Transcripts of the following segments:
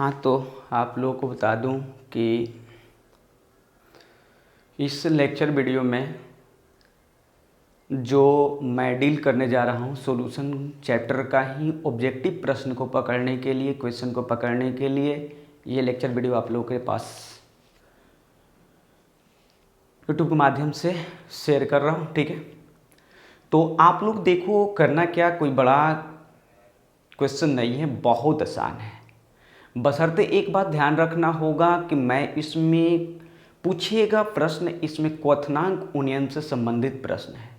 हाँ, तो आप लोगों को बता दूं कि इस लेक्चर वीडियो में जो मैं डील करने जा रहा हूँ सॉल्यूशन चैप्टर का ही ऑब्जेक्टिव प्रश्न को पकड़ने के लिए, क्वेश्चन को पकड़ने के लिए ये लेक्चर वीडियो आप लोगों के पास यूट्यूब के माध्यम से शेयर कर रहा हूँ। ठीक है, तो आप लोग देखो, करना क्या, कोई बड़ा क्वेश्चन नहीं है, बहुत आसान है। बशर्ते एक बात ध्यान रखना होगा कि मैं इसमें पूछिएगा प्रश्न, इसमें क्वथनांक उन्नयन से संबंधित प्रश्न है,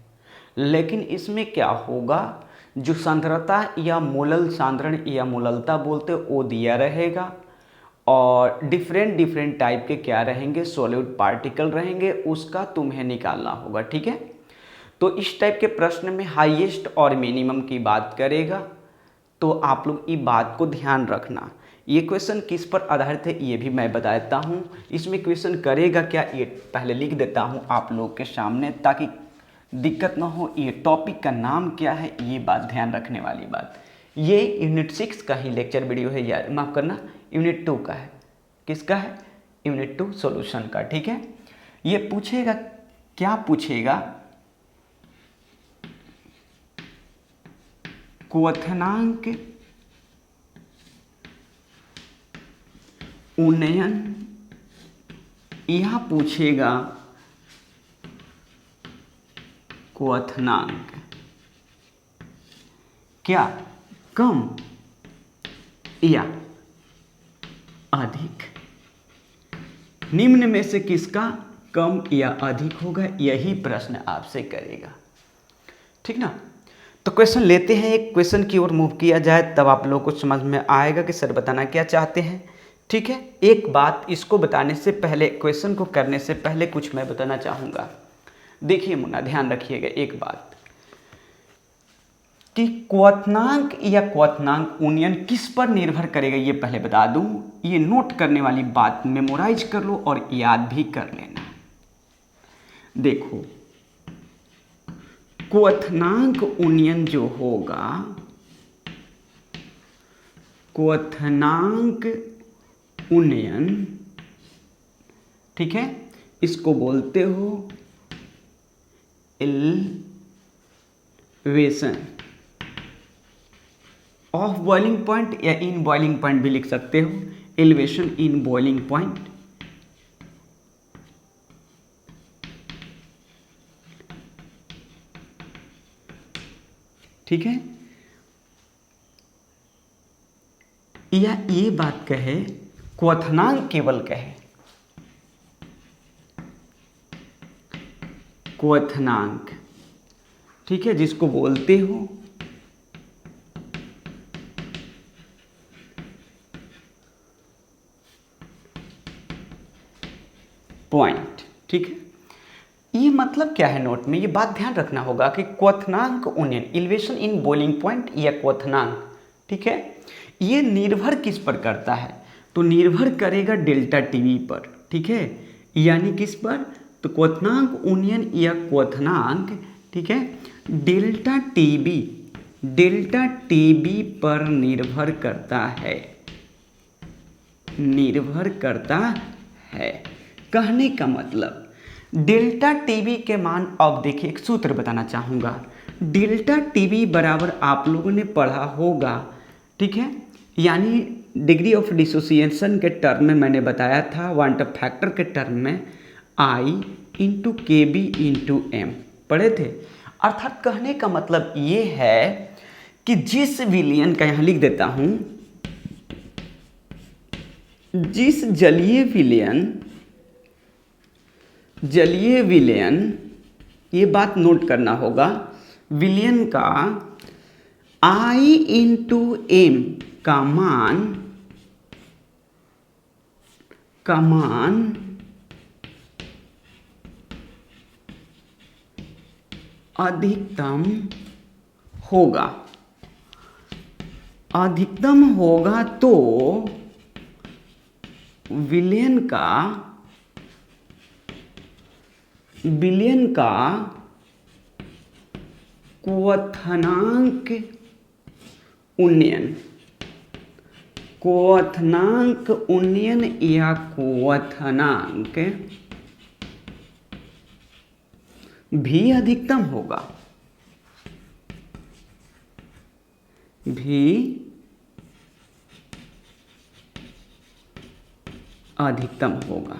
लेकिन इसमें क्या होगा, जो सांद्रता या मोलल सांद्रण या मोललता बोलते वो दिया रहेगा और डिफरेंट टाइप के क्या रहेंगे, सॉलिड पार्टिकल रहेंगे, उसका तुम्हें निकालना होगा। ठीक है, तो इस टाइप के प्रश्न में हाईएस्ट और मिनिमम की बात करेगा, तो आप लोग ये बात को ध्यान रखना। ये क्वेश्चन किस पर आधारित है ये भी मैं बता देता हूँ। इसमें क्वेश्चन करेगा क्या ये पहले लिख देता हूँ आप लोग के सामने, ताकि दिक्कत ना हो। ये टॉपिक का नाम क्या है, ये बात ध्यान रखने वाली बात। ये यूनिट 6 का ही लेक्चर वीडियो है, यार माफ़ करना, यूनिट 2 का है। किसका है? यूनिट 2 सॉल्यूशन का। ठीक है, ये पूछेगा, क्या पूछेगा, क्वथनांक उन्नयन, यह पूछेगा क्वथनांक क्या कम या अधिक, निम्न में से किसका कम या अधिक होगा, यही प्रश्न आपसे करेगा। ठीक ना, तो क्वेश्चन लेते हैं, एक क्वेश्चन की ओर मूव किया जाए, तब आप लोगों को समझ में आएगा कि सर बताना क्या चाहते हैं। ठीक है, एक बात, इसको बताने से पहले, क्वेश्चन को करने से पहले कुछ मैं बताना चाहूँगा। देखिए मुन्ना, ध्यान रखिएगा एक बात, कि क्वथनांक या क्वथनांक उन्नयन किस पर निर्भर करेगा, ये पहले बता दूं। ये नोट करने वाली बात मेमोराइज कर लो और याद भी कर लेना। देखो, क्वथनांक उन्नयन जो होगा, क्वथनांक उन्नयन, ठीक है, इसको बोलते हो एलिवेशन ऑफ बॉइलिंग पॉइंट, या इन बॉइलिंग पॉइंट भी लिख सकते हो, एलिवेशन इन बॉइलिंग पॉइंट। ठीक है, या ये बात कहे, क्वथनांक केवल कहे, क्वथनांक, ठीक है, जिसको बोलते हो पॉइंट। ठीक है, ये मतलब क्या है, नोट में ये बात ध्यान रखना होगा कि क्वथनांक उन्नयन, एलिवेशन इन बॉइलिंग पॉइंट या क्वथनांक, ठीक है, ये निर्भर किस पर करता है, तो निर्भर करेगा डेल्टा टीवी पर। ठीक है, यानी किस पर, तो क्वथनांक उन्नयन या क्वथनांक, ठीक है, डेल्टा टीबी पर निर्भर करता है, निर्भर करता है। कहने का मतलब, डेल्टा टीबी के मान, अब देखिए एक सूत्र बताना चाहूँगा, डेल्टा टीबी बराबर आप लोगों ने पढ़ा होगा, ठीक है, यानी डिग्री ऑफ डिसोसिएशन के टर्म में मैंने बताया था, क्वांटम फैक्टर के टर्म में I इंटू के बी इंटू एम पढ़े थे। अर्थात कहने का मतलब ये है कि जिस विलयन का, यहाँ लिख देता हूँ, जिस जलीय विलयन, ये बात नोट करना होगा, विलयन का I इंटू एम का मान अधिकतम होगा, तो विलयन का क्वथनांक उन्नयन क्वथनांक उन्नयन या क्वथनांक भी अधिकतम होगा, भी अधिकतम होगा।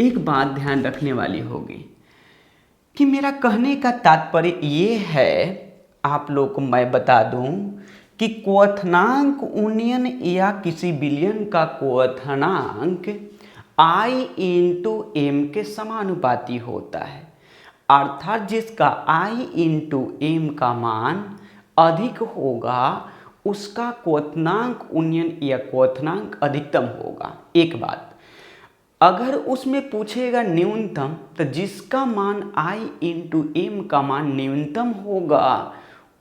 एक बात ध्यान रखने वाली होगी कि मेरा कहने का तात्पर्य ये है, आप लोग को मैं बता दूं कि क्वथनांक उन्नयन या किसी विलयन का क्वथनांक I इंटू एम के समानुपाती होता है, अर्थात जिसका I इंटू एम का मान अधिक होगा उसका क्वथनांक उन्नयन या क्वथनांक अधिकतम होगा। एक बात, अगर उसमें पूछेगा न्यूनतम, तो जिसका मान I इंटू एम का मान न्यूनतम होगा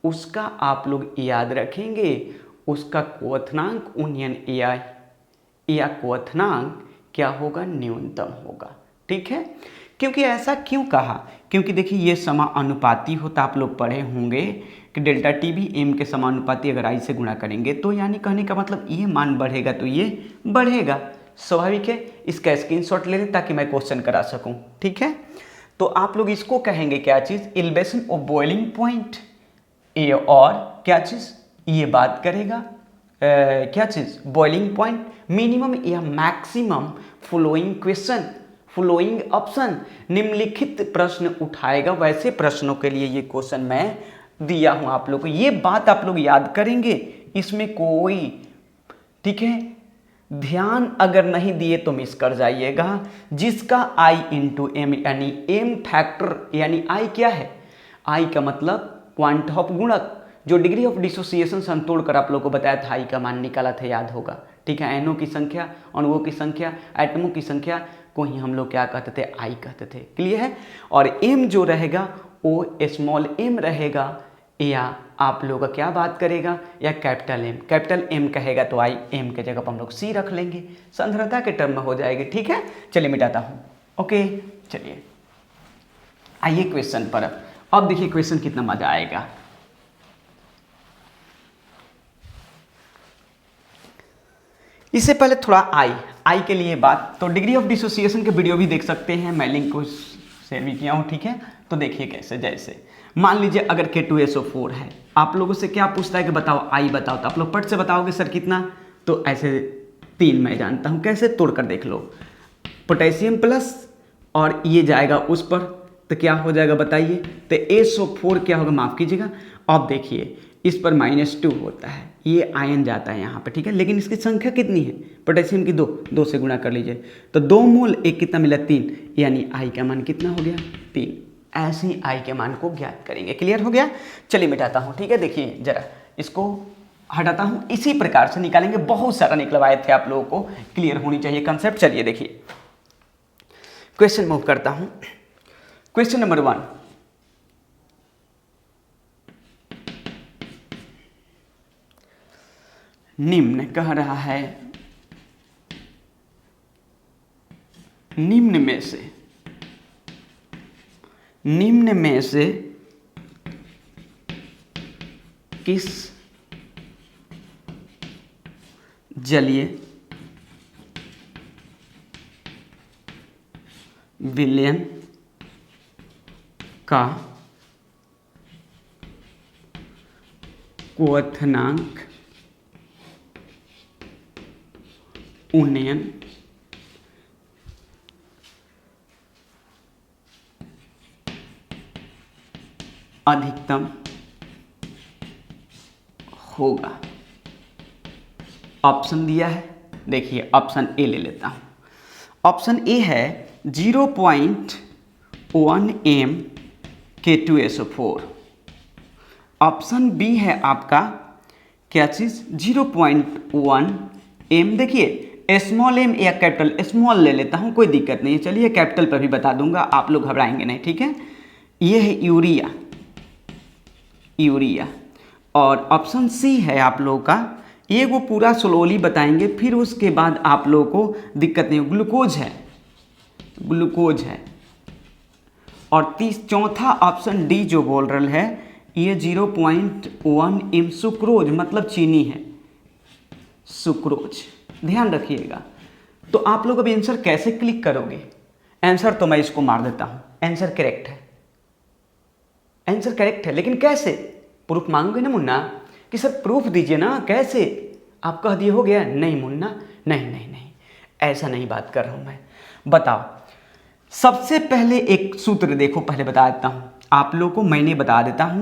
उसका आप लोग याद रखेंगे, उसका क्वथनांक उन्नयन या क्वथनांक क्या होगा, न्यूनतम होगा। ठीक है, क्योंकि ऐसा क्यों कहा, क्योंकि देखिए ये समानुपाती होता, आप लोग पढ़े होंगे कि डेल्टा टी भी एम के समानुपाती अगर आई से गुणा करेंगे तो यानी कहने का मतलब ये मान बढ़ेगा तो ये बढ़ेगा, स्वाभाविक है। इसका स्क्रीनशॉट ले लें ताकि मैं क्वेश्चन करा सकूं। ठीक है, तो आप लोग इसको कहेंगे क्या चीज़, एलिवेशन ऑफ बॉइलिंग पॉइंट, ये और क्या चीज़ ये बात करेगा क्या चीज़, बॉइलिंग पॉइंट, मिनिमम या maximum flowing question, flowing option, निम्नलिखित प्रश्न उठाएगा। वैसे प्रश्नों के लिए ये क्वेश्चन मैं दिया हूं आप लोग को, ये बात आप लोग याद करेंगे, इसमें कोई, ठीक है, ध्यान अगर नहीं दिए तो मिस कर जाइएगा। जिसका I इंटू एम यानी एम फैक्टर, यानी I क्या है, I का मतलब क्वांट ऑफ गुणक, जो डिग्री ऑफ डिसोसिएशन सन तोड़कर आप लोग को बताया था I का मान निकाला था, याद होगा। ठीक है, एनओ की संख्या, अणुओं की संख्या, एटमों की संख्या को ही हम लोग क्या कहते थे, I कहते थे। क्लियर है, और m जो रहेगा वो स्मॉल m रहेगा, या आप लोग का क्या बात करेगा, या कैपिटल M कहेगा तो I m के जगह पर हम लोग C रख लेंगे, सांद्रता के टर्म में हो जाएगी। ठीक है, चलिए मिटाता हूँ। ओके, चलिए आइए क्वेश्चन पर। अब देखिए क्वेश्चन कितना मजा आएगा। इससे पहले थोड़ा I के लिए बात, तो डिग्री ऑफ डिसोसिएशन के वीडियो भी देख सकते हैं, मैं लिंक को शेयर भी किया हूँ। ठीक है, तो देखिए कैसे, जैसे मान लीजिए अगर K2SO4 है, आप लोगों से क्या पूछता है कि बताओ I बताओ, तो आप लोग पट से बताओगे सर कितना, तो ऐसे 3 मैं जानता हूँ, कैसे तोड़कर देख लो, पोटेशियम प्लस और ये जाएगा उस पर, तो क्या हो जाएगा बताइए, तो SO4 क्या होगा, माफ़ कीजिएगा, अब देखिए इस पर -2 होता है, ये आयन जाता है यहाँ पे। ठीक है, लेकिन इसकी संख्या कितनी है, पोटेशियम की 2 से गुणा कर लीजिए, तो 2 मोल, एक कितना मिला 3, यानी I का मान कितना हो गया 3। ऐसे ही I के मान को ज्ञात करेंगे। क्लियर हो गया, चलिए मिटाता हूँ। ठीक है, देखिए जरा इसको हटाता हूँ, इसी प्रकार से निकालेंगे, बहुत सारा निकलवाए थे, आप लोगों को क्लियर होनी चाहिए कंसेप्ट। चलिए देखिए क्वेश्चन मूव करता हूँ। क्वेश्चन नंबर 1, निम्न कह रहा है, निम्न में से किस जलीय विलयन का क्वथनांक उन्नयन अधिकतम होगा। ऑप्शन दिया है, देखिए ऑप्शन ए ले लेता हूं। ऑप्शन ए है 0.1 m K2SO4। ऑप्शन बी है आपका क्या चीज़, 0.1 m, देखिए स्मॉल m या कैपिटल, स्मॉल ले लेता हूं, कोई दिक्कत नहीं है, चलिए कैपिटल पर भी बता दूंगा, आप लोग घबराएंगे नहीं। ठीक है, ये है यूरिया। और ऑप्शन सी है आप लोगों का, ये वो पूरा स्लोली बताएंगे, फिर उसके बाद आप लोगों को दिक्कत नहीं, ग्लूकोज है। और चौथा ऑप्शन डी जो बोल रहा है, ये 0.1 m सुक्रोज, मतलब चीनी है, सुक्रोज। ध्यान रखिएगा। तो आप लोग अभी आंसर कैसे क्लिक करोगे? आंसर तो मैं इसको मार देता हूं, आंसर करेक्ट है, आंसर करेक्ट है, लेकिन कैसे? प्रूफ मांगोगे ना मुन्ना कि सर प्रूफ दीजिए ना, कैसे? आप कह दिए हो गया? नहीं मुन्ना, नहीं नहीं नहीं, ऐसा नहीं बात कर रहा हूं मैं। बताओ, सबसे पहले एक सूत्र देखो, पहले बता देता हूं आप लोगों को, मैंने बता देता हूं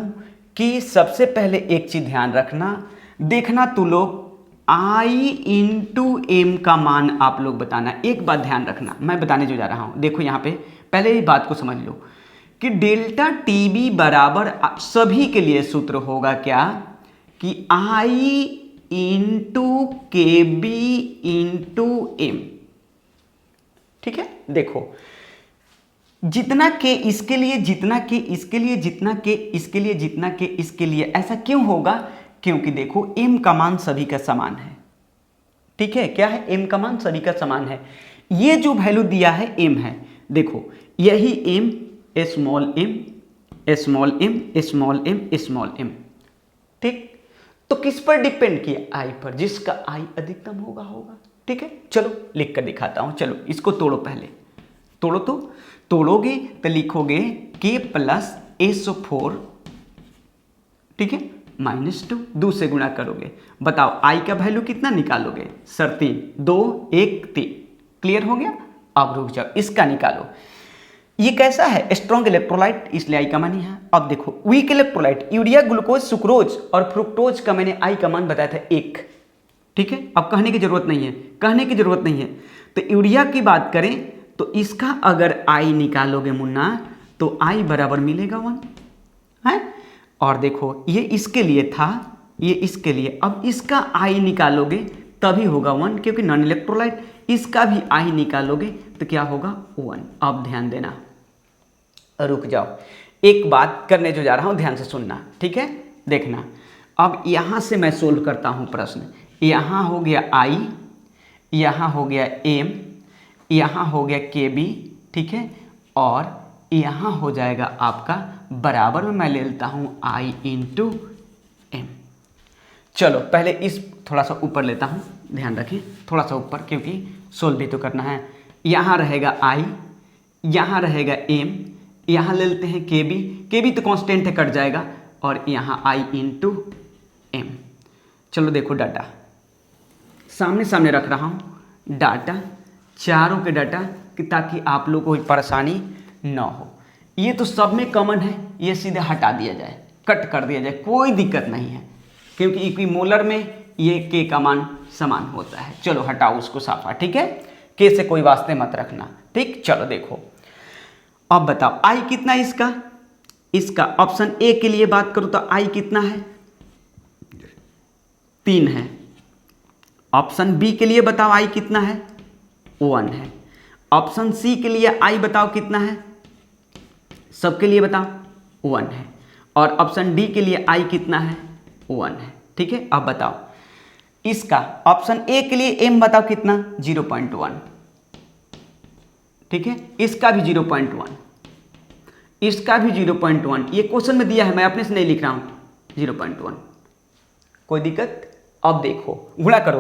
कि सबसे पहले एक चीज ध्यान रखना, देखना तू लोग आई इंटू एम का मान आप लोग बताना। एक बात ध्यान रखना, मैं बताने जो जा रहा हूं, देखो यहां पे पहले ही बात को समझ लो कि डेल्टा टीबी बराबर सभी के लिए सूत्र होगा क्या कि आई इंटू के बी इंटू एम। ठीक है, देखो जितना के इसके लिए, जितना के इसके लिए, जितना के इसके लिए, जितना के इसके लिए, ऐसा क्यों होगा? क्योंकि देखो m का मान सभी का समान है। ठीक है, क्या है? m का मान सभी का समान है। ये जो वैल्यू दिया है m है, देखो यही m, small m, small m, small m, small m। ठीक, तो किस पर डिपेंड किया? i पर, जिसका i अधिकतम होगा। ठीक है, चलो लिख कर दिखाता हूं। चलो इसको तोड़ो, पहले तोड़ो। तो तोड़ोगे तो लिखोगे k प्लस S4, ठीक है, -2, 2 से गुणा करोगे। बताओ i का वैल्यू कितना निकालोगे? सर 3, 2, 1, 3। क्लियर हो गया? अब रुक जाओ, इसका निकालो। ये कैसा है? स्ट्रॉन्ग इलेक्ट्रोलाइट, इसलिए i का मान है। अब देखो weak electrolyte, urea, glucose, sucrose और फ्रुक्टोज का मैंने i का मान बताया था 1। ठीक है, अब कहने की जरूरत नहीं है, कहने की जरूरत नहीं है। तो यूरिया की बात करें तो इसका अगर i निकालोगे मुन्ना तो i बराबर मिलेगा 1 है। और देखो ये इसके लिए था, ये इसके लिए, अब इसका i निकालोगे तभी होगा 1, क्योंकि नॉन इलेक्ट्रोलाइट। इसका भी i निकालोगे तो क्या होगा? 1। अब ध्यान देना, रुक जाओ, एक बात करने जो जा रहा हूं, ध्यान से सुनना। ठीक है, देखना। अब यहां से मैं सोल्व करता हूं प्रश्न। यहां हो गया i, यहां हो गया m, यहां हो गया kb, ठीक है, और यहां हो जाएगा आपका बराबर में मैं ले लेता हूं i इंटू एम। चलो पहले इस थोड़ा सा ऊपर लेता हूं, ध्यान रखिए थोड़ा सा ऊपर, क्योंकि सोल्व भी तो करना है। यहां रहेगा i, यहां रहेगा m, यहां ले लेते हैं kb तो कांस्टेंट है, कट जाएगा, और यहां i इंटू एम। चलो देखो डाटा सामने सामने रख रहा हूं, डाटा चारों के डाटा, कि ताकि आप लोग को कोई परेशानी ना हो। ये तो सब में कॉमन है, ये सीधे हटा दिया जाए, कट कर दिया जाए, कोई दिक्कत नहीं है, क्योंकि इक्विमोलर में ये के का मान समान होता है। चलो हटाओ उसको साफा, ठीक है, के से कोई वास्ते मत रखना। ठीक, चलो देखो अब बताओ आई कितना है इसका? इसका ऑप्शन ए के लिए बात करूं तो आई कितना है? 3 है। ऑप्शन बी के लिए बताओ आई कितना है? 1 है। ऑप्शन सी के लिए आई बताओ कितना है? सबके लिए बताओ 1 है। और ऑप्शन डी के लिए आई कितना है? 1 है। ठीक है, अब बताओ इसका ऑप्शन ए के लिए एम बताओ कितना? 0.1। ठीक है, इसका भी 0.1, इसका भी 0.1। ये क्वेश्चन में दिया है, मैं अपने से नहीं लिख रहा हूं, 0.1। कोई दिक्कत? अब देखो गुणा करो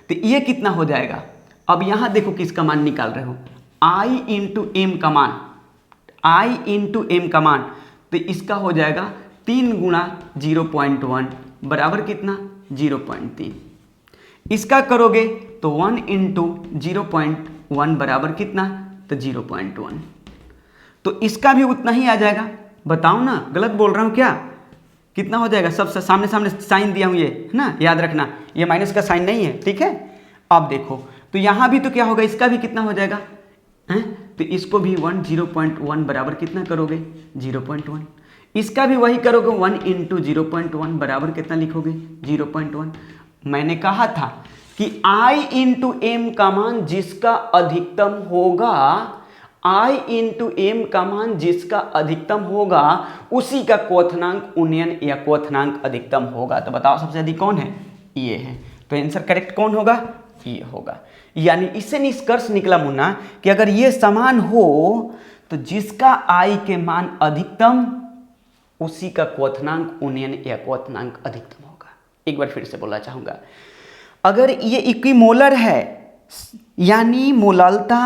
तो ये कितना हो जाएगा? अब यहां देखो किसका मान निकाल रहे हो, i इंटू एम का मान, i इंटू एम का मान, तो इसका हो जाएगा 3 गुणा 0.1 बराबर कितना? 0.3। इसका करोगे तो 1 इंटू 0.1 बराबर कितना? तो 0.1। तो इसका भी उतना ही आ जाएगा। बताओ ना, गलत बोल रहा हूं क्या? कितना हो जाएगा? सबसे सामने सामने साइन दिया हूं ये, है ना, याद रखना, ये माइनस का साइन नहीं है। ठीक है, अब देखो तो यहां भी तो क्या होगा? इसका भी कितना हो जाएगा? हैं, तो इसको भी 0.1 बराबर कितना करोगे? 0.1। इसका भी वही करोगे, 1 इंटू 0.1 बराबर कितना लिखोगे? 0.1। मैंने कहा था कि i इंटू एम का मान जिसका अधिकतम होगा, i इंटू एम का मान जिसका अधिकतम होगा, उसी का क्वोथनांक उन्नयन या क्वोथनांक अधिकतम होगा। तो बताओ सबसे अधिक कौन है? ये है। तो आंसर करेक्ट कौन होगा? ये होगा। यानी इससे निष्कर्ष निकला मुन्ना कि अगर ये समान हो तो जिसका i के मान अधिकतम, उसी का क्वोथनांक उन्नयन या क्वोथनांक अधिकतम होगा। एक बार फिर से बोलना चाहूंगा, अगर ये इक्विमोलर है यानी मोलालता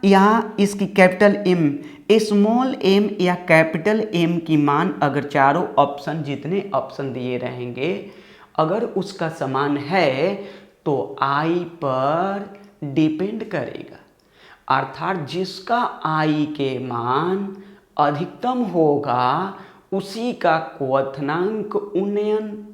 या इसकी कैपिटल एम, स्मॉल एम या कैपिटल एम की मान अगर चारों ऑप्शन जितने ऑप्शन दिए रहेंगे अगर उसका समान है तो आई पर डिपेंड करेगा, अर्थात जिसका आई के मान अधिकतम होगा उसी का क्वथनांक उन्नयन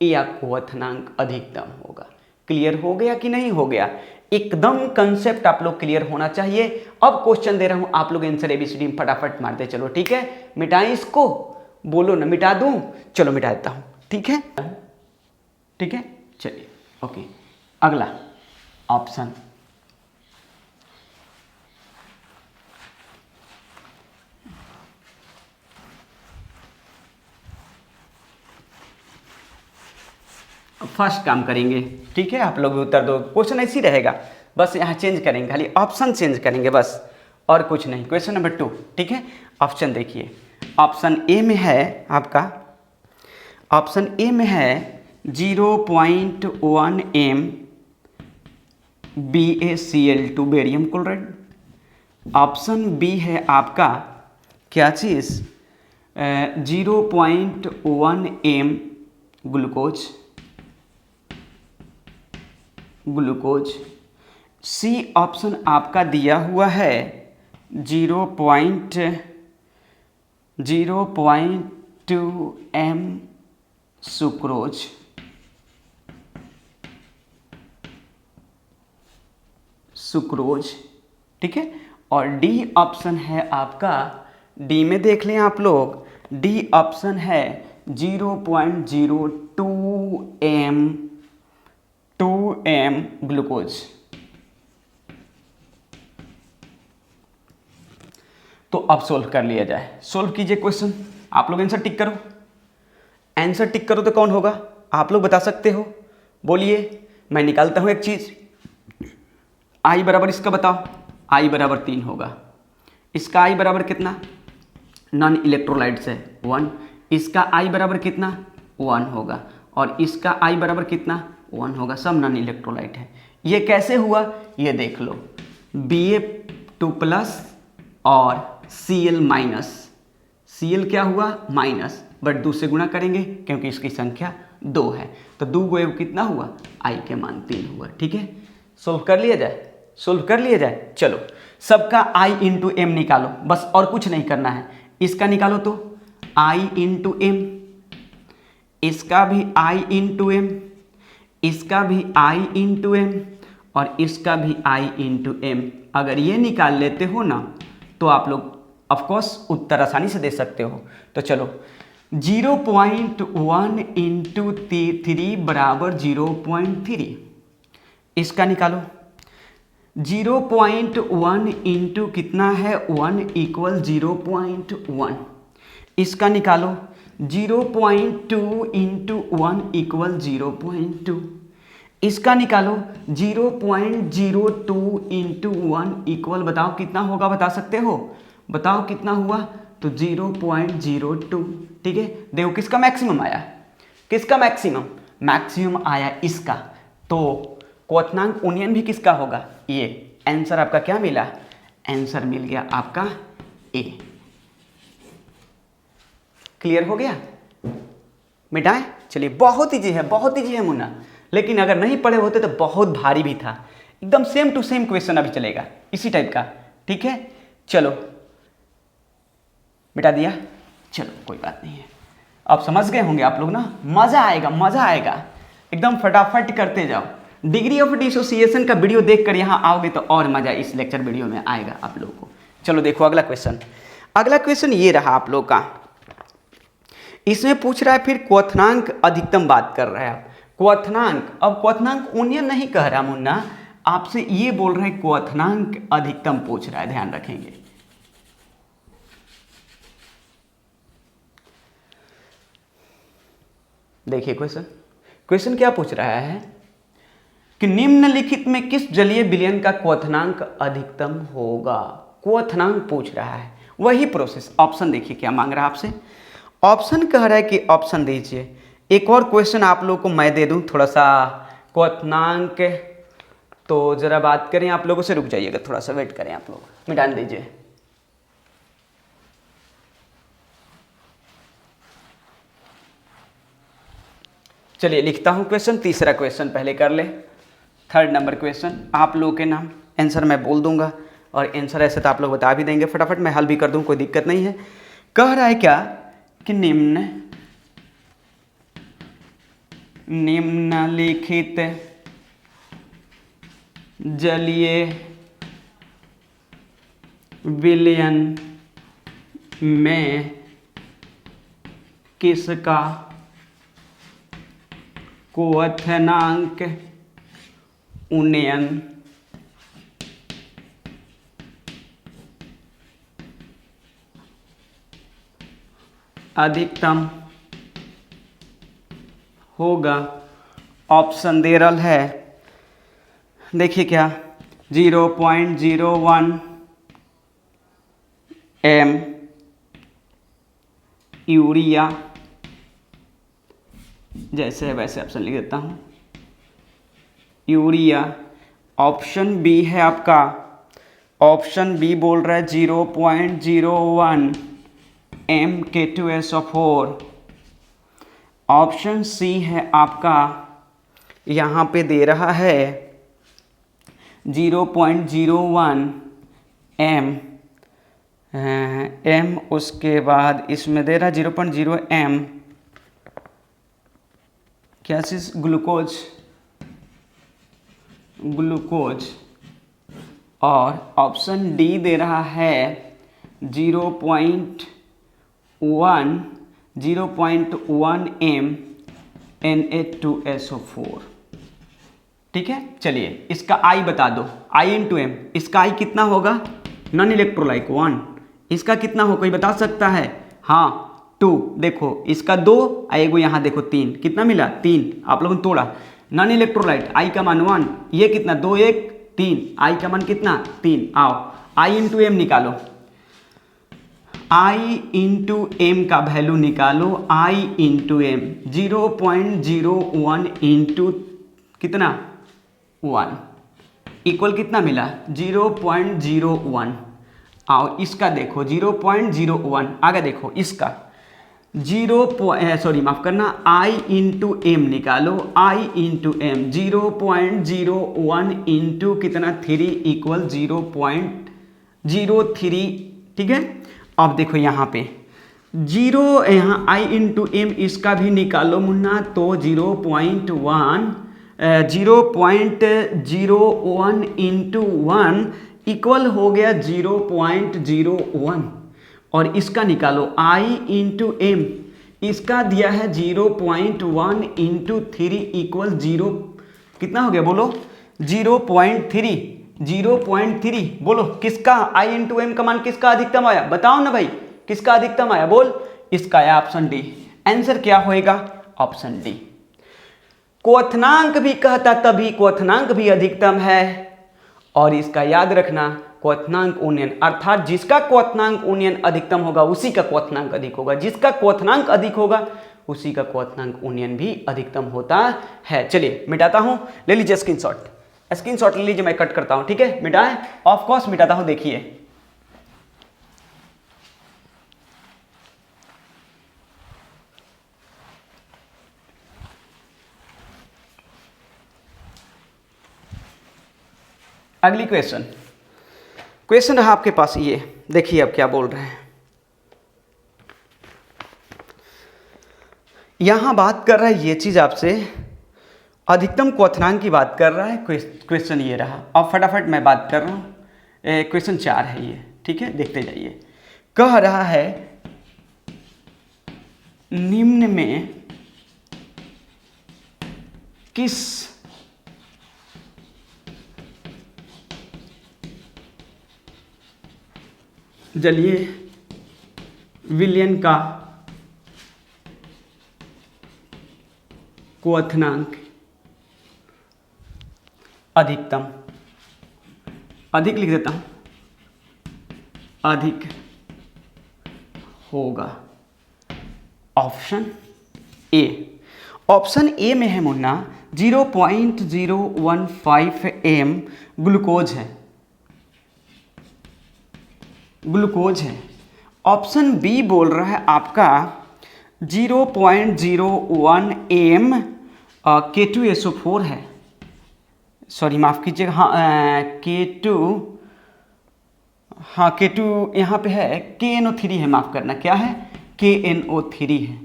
या क्वथनांक अधिकतम होगा। क्लियर हो गया कि नहीं हो गया? एकदम कंसेप्ट आप लोग क्लियर होना चाहिए। अब क्वेश्चन दे रहा हूं, आप लोग आंसर एबीसीडी में फटाफट मारते चलो, ठीक है? मिटाएं इसको, बोलो ना, मिटा दूं? चलो मिटा देता हूं, ठीक है? ठीक है, चलिए ओके। अगला ऑप्शन फर्स्ट काम करेंगे, ठीक है? आप लोग भी उत्तर दो, क्वेश्चन ऐसी रहेगा, बस यहाँ चेंज करेंगे, खाली ऑप्शन चेंज करेंगे बस, और कुछ नहीं। क्वेश्चन नंबर 2, ठीक है? ऑप्शन देखिए, ऑप्शन ए में है आपका, ऑप्शन ए में है 0.1 m BaCl2 barium chloride. Option B है आपका क्या चीज़, 0.1 m ग्लूकोज। सी ऑप्शन आपका दिया हुआ है 0.2 m सुक्रोज, ठीक है? और डी ऑप्शन है आपका, डी में देख लें आप लोग, डी ऑप्शन है 0.02 m ग्लूकोज। तो अब सोल्व कर लिया जाए, सोल्व कीजिए क्वेश्चन, आप लोग आंसर टिक करो, आंसर टिक करो तो कौन होगा आप लोग बता सकते हो, बोलिए। मैं निकालता हूं एक चीज, आई बराबर इसका बताओ, आई बराबर 3 होगा, इसका आई बराबर कितना, नॉन इलेक्ट्रोलाइट्स है 1, इसका आई बराबर कितना 1 होगा, और इसका आई बराबर कितना 1 होगा, सब नॉन इलेक्ट्रोलाइट है। ये कैसे हुआ ये देख लो, Ba2+ और Cl माइनस, Cl क्या हुआ माइनस, बट 2 से गुणा करेंगे क्योंकि इसकी संख्या 2 है, तो 2 को कितना हुआ, आई के मान 3 हुआ, ठीक है? सोल्व कर लिया जाए, सोल्व कर लिया जाए। चलो सबका i इंटू एम निकालो, बस और कुछ नहीं करना है, इसका निकालो तो i इंटू एम, इसका भी i इंटू एम, इसका भी i इंटू एम, और इसका भी i इंटू एम। अगर ये निकाल लेते हो ना तो आप लोग ऑफकोर्स उत्तर आसानी से दे सकते हो। तो चलो 0.1 इंटू 3 बराबर 0.3, इसका निकालो। 0.1 इंटू कितना है 1 इक्वल 0.1, इसका निकालो। 0.2 इंटू 1 इक्वल 0.2, इसका निकालो। 0.02 इंटू 1 इक्वल बताओ कितना होगा, बता सकते हो, बताओ कितना हुआ, तो 0.02, ठीक है? देखो किसका मैक्सिमम आया, किसका मैक्सिमम, मैक्सिमम आया इसका, तो क्वथनांक उन्नयन भी किसका होगा, ये। आंसर आपका क्या मिला, आंसर मिल गया आपका ए। क्लियर हो गया? मिटाएं? चलिए, बहुत ईजी है, बहुत ईजी है मुन्ना, लेकिन अगर नहीं पढ़े होते तो बहुत भारी भी था। एकदम सेम टू सेम क्वेश्चन अभी चलेगा इसी टाइप का, ठीक है? चलो मिटा दिया, चलो कोई बात नहीं है, अब समझ गए होंगे आप लोग ना, मजा आएगा, मजा आएगा, एकदम फटाफट करते जाओ। डिग्री ऑफ डिसोसिएशन का वीडियो देखकर यहाँ आओगे तो और मजा इस लेक्चर वीडियो में आएगा आप लोगों को। चलो देखो अगला क्वेश्चन, अगला क्वेश्चन ये रहा आप लोग का, इसमें पूछ रहा है फिर क्वथनांक अधिकतम बात कर रहा है, क्वथनांक। अब क्वथनांक उन्नयन नहीं कह रहा मुन्ना, आपसे ये बोल रहे हैं क्वथनांक अधिकतम पूछ रहा है, ध्यान रखेंगे। देखिए क्वेश्चन, क्वेश्चन क्या पूछ रहा है कि निम्नलिखित में किस जलीय विलयन का क्वथनांक अधिकतम होगा, क्वथनांक पूछ रहा है, वही प्रोसेस। ऑप्शन देखिए क्या मांग रहा है आपसे, ऑप्शन कह रहा है कि ऑप्शन दीजिए। एक और क्वेश्चन आप लोग को मैं दे दूं, थोड़ा सा क्वथनांक। तो जरा बात करें आप लोगों से, रुक जाइएगा थोड़ा सा, वेट करें आप लोग, मिटा दीजिए। चलिए लिखता हूं क्वेश्चन, तीसरा क्वेश्चन पहले कर ले। 3rd नंबर क्वेश्चन, आप लोगों के नाम, आंसर मैं बोल दूंगा और आंसर ऐसे तो आप लोग बता भी देंगे फटाफट, मैं हल भी कर दूं, कोई दिक्कत नहीं है। कह रहा है क्या कि निम्नलिखित जलीय विलयन में किसका क्वथनांक उन्नयन अधिकतम होगा। ऑप्शन दे रहा है, देखिए क्या, 0.01 m यूरिया, जैसे है वैसे ऑप्शन लिख देता हूँ, यूरिया। ऑप्शन बी है आपका, ऑप्शन बी बोल रहा है 0.01 m K2SO4। ऑप्शन सी है आपका, यहाँ पे दे रहा है 0.01 m, उसके बाद इसमें दे रहा है 0.0 m, क्या चीज, ग्लूकोज, और ऑप्शन डी दे रहा है 0.1 m Na2SO4। ठीक है, चलिए इसका आई बता दो, I इंटू एम, इसका आई कितना होगा, नॉन इलेक्ट्रोलाइट 1, इसका कितना हो कोई बता सकता है? हाँ 2, देखो इसका 2, एगो यहाँ देखो 3, कितना मिला 3, आप लोगों ने तोड़ा। नॉन इलेक्ट्रोलाइट आई का मान 1, ये कितना 2 1 3, आई का मान कितना 3। आओ आई इंटू एम निकालो, आई इंटू एम का वैल्यू निकालो, आई इंटू एम 0.01 इंटू कितना 1 इक्वल कितना मिला 0.01। आओ इसका देखो 0.01, आगे देखो इसका माफ करना, आई इंटू एम निकालो, आई इंटू एम 0.01 इंटू कितना 3 इक्वल 0.03। ठीक है, अब देखो यहाँ पे यहाँ आई इंटू एम इसका भी निकालो मुन्ना, तो 0.01 इंटू 1 इक्वल हो गया 0.01, और इसका निकालो आई इंटू एम, इसका दिया है 0.1 इंटू 3 इक्वल 0, कितना हो गया बोलो 0.3 बोलो, किसका आई इंटू एम का मान किसका अधिकतम आया, बताओ ना भाई किसका अधिकतम आया, बोल, इसका आया ऑप्शन डी। आंसर क्या होएगा, ऑप्शन डी। क्वथनांक भी कहता तभी क्वथनांक भी अधिकतम है, और इसका याद रखना क्वथनांक उन्नयन, अर्थात जिसका क्वथनांक उन्नयन अधिकतम होगा उसी का क्वथनांक अधिक होगा, जिसका क्वथनांक अधिक होगा उसी का क्वथनांक उन्नयन भी अधिकतम होता है। चलिए मिटाता हूं, ले लीजिए स्क्रीनशॉट ले लीजिए, मैं कट करता हूं, ठीक है, मिटाएं, ऑफ कोर्स मिटाता हूं, देखिए अगली क्वेश्चन है आपके पास, ये देखिए अब क्या बोल रहे हैं। यहां बात कर रहा है ये चीज आपसे, अधिकतम क्वथनांक की बात कर रहा है, क्वेश्चन ये रहा। अब फटाफट मैं बात कर रहा हूं, क्वेश्चन 4 है ये, ठीक है, देखते जाइए। कह रहा है निम्न में किस जलीय विलयन का क्वथनांक अधिकतम, अधिक लिख देता हूं, अधिक होगा। ऑप्शन ए में है मुन्ना 0.015 m ग्लूकोज है, ग्लूकोज है। ऑप्शन बी बोल रहा है आपका 0.01 m K2SO4 है, सॉरी माफ़ कीजिएगा, हाँ K2, हाँ K2 यहाँ पे है, KNO3 है, माफ़ करना, क्या है, KNO3 है।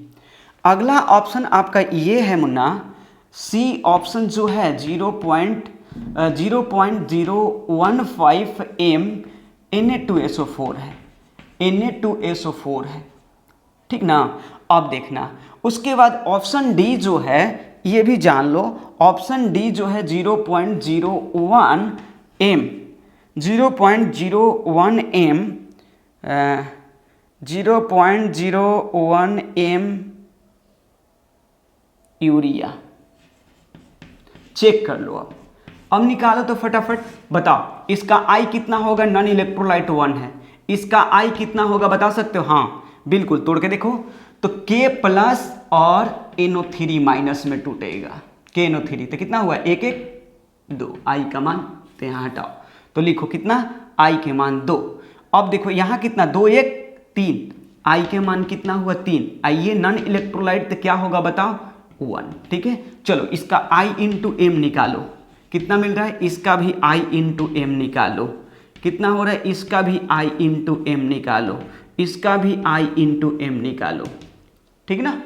अगला ऑप्शन आपका ये है मुन्ना, सी ऑप्शन जो है 0.015 m Na2SO4 है, Na2SO4 है, ठीक ना। अब देखना उसके बाद ऑप्शन डी जो है ये भी जान लो, ऑप्शन डी जो है 0.01 m, 0.01 m 0.01 m urea. Check कर लो। अब निकालो तो फटाफट बताओ, इसका आई कितना होगा, नॉन इलेक्ट्रोलाइट 1 है, इसका आई कितना होगा बता सकते हो, हाँ बिल्कुल तोड़ के देखो, तो K प्लस और NO3 माइनस में टूटेगा, KNO3 तो कितना हुआ 1 1 2, आई का मान तो यहाँ हटाओ, तो लिखो कितना, आई के मान 2। अब देखो यहाँ कितना 2 1 3, आई के मान कितना हुआ 3, आइए नॉन इलेक्ट्रोलाइट तो क्या होगा बताओ 1, ठीक है। चलो इसका I इंटू एम निकालो, कितना मिल रहा है, इसका भी I इंटू एम निकालो, कितना हो रहा है, इसका भी I इंटू एम निकालो, इसका भी I इंटू एम निकालो, ठीक ना।